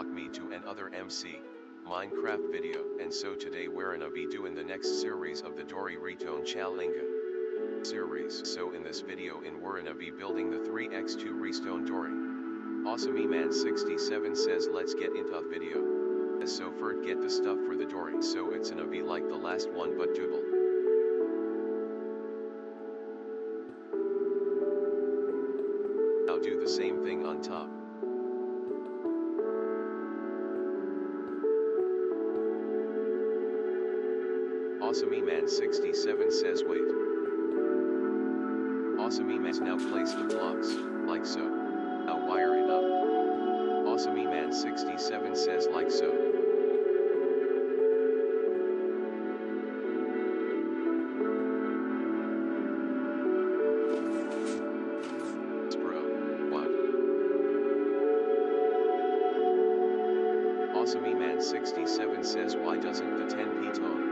welocme to another MC Minecraft video. And so today we're gonna be doing the next series of the Dore Restone challenge series. So in this video we're gonna be building the 3x2 Restone Dore. AwesomeMan67 says let's get into the video. So first get the stuff for the Dore, so it's gonna be like the last one but double. Now do the same thing on top. AwesomeMan67 says wait. AwesomeMan now place the blocks, like so. Now wire it up. AwesomeMan67 says like so. Bro, what? AwesomeMan67 says why doesn't the 10p tone?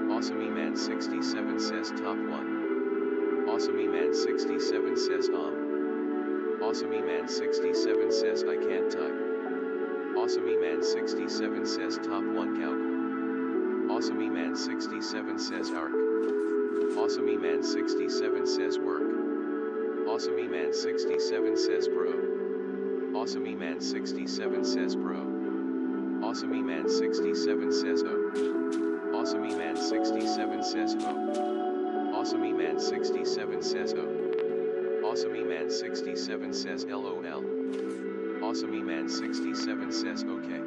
AwesomeMan67 says top 1. AwesomeMan67 says AwesomeMan67 says I can't type. AwesomeMan67 says top 1 calc. AwesomeMan67 says arc. AwesomeMan67 says work. AwesomeMan67 says bro. AwesomeMan67 says bro. AwesomeMan67 says oh. AwesomeMan67 says oh. AwesomeMan67 says oh. AwesomeMan67 says LOL. AwesomeMan67 says okay.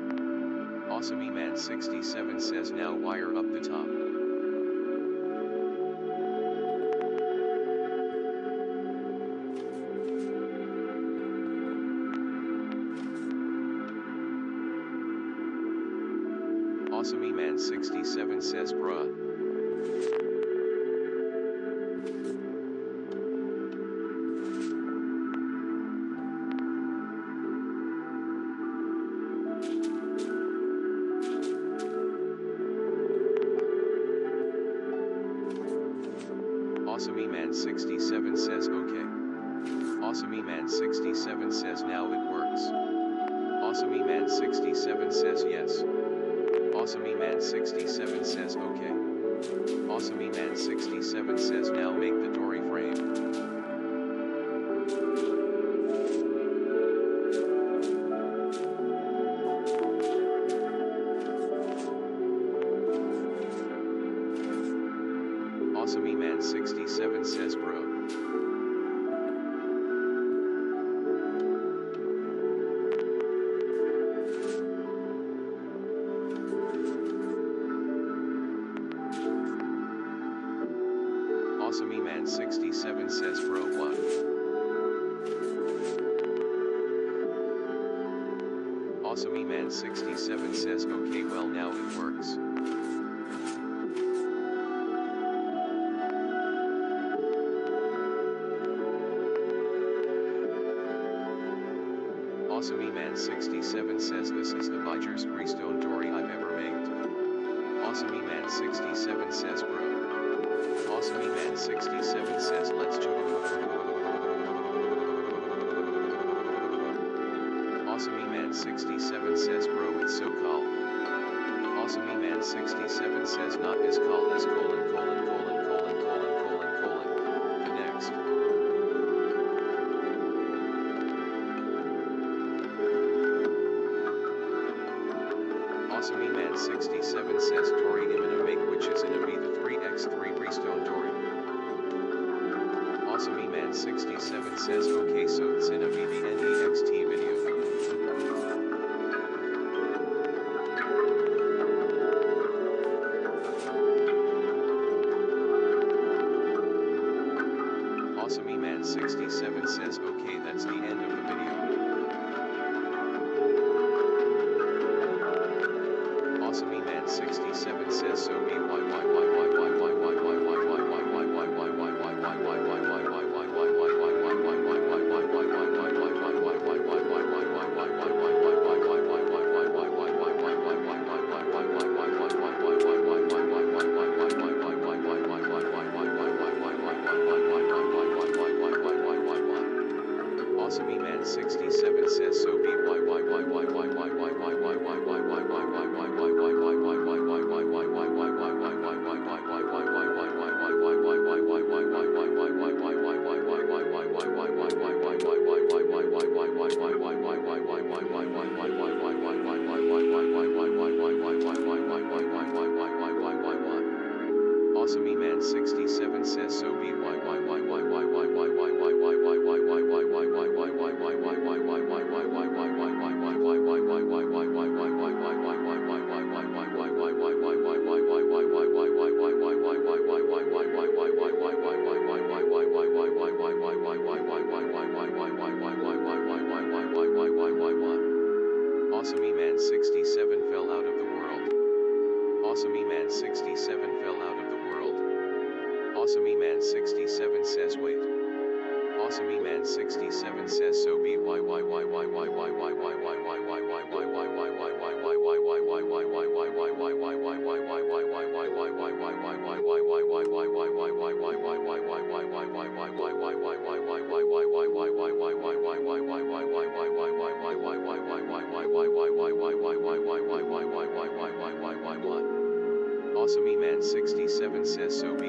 AwesomeMan67 says now wire up the top. AwesomeMan67 says bruh. AwesomeMan67 says okay. AwesomeMan67 says now it works. AwesomeMan67 says yes. AwesomeMan67 says okay. AwesomeMan67 says now make the Dore frame. AwesomeMan67 says bro. AwesomeMan67 says bro what? AwesomeMan67 says okay well now it works. AwesomeMan67 says this is the biggest Restone Dore I've ever made. AwesomeMan67 says bro. AwesomeMan67 says let's do it. AwesomeMan67 says bro it's so cold. AwesomeMan67 says not as cold as colon. The next. AwesomeMan67 says Dore imminent make which is gonna be the 3x3 Restone Dore. AwesomeMan67 says okay so it's gonna be the next video. AwesomeMan67 says okay that's the end of the video. AwesomeMan67 says so AwesomeMan67 says so Man67 says so Awesome Man 67 fell out of the world. Awesome Man 67 fell out of the world. Awesome Man 67 says wait. Awesome Man 67 says so Awesome Man 67 says so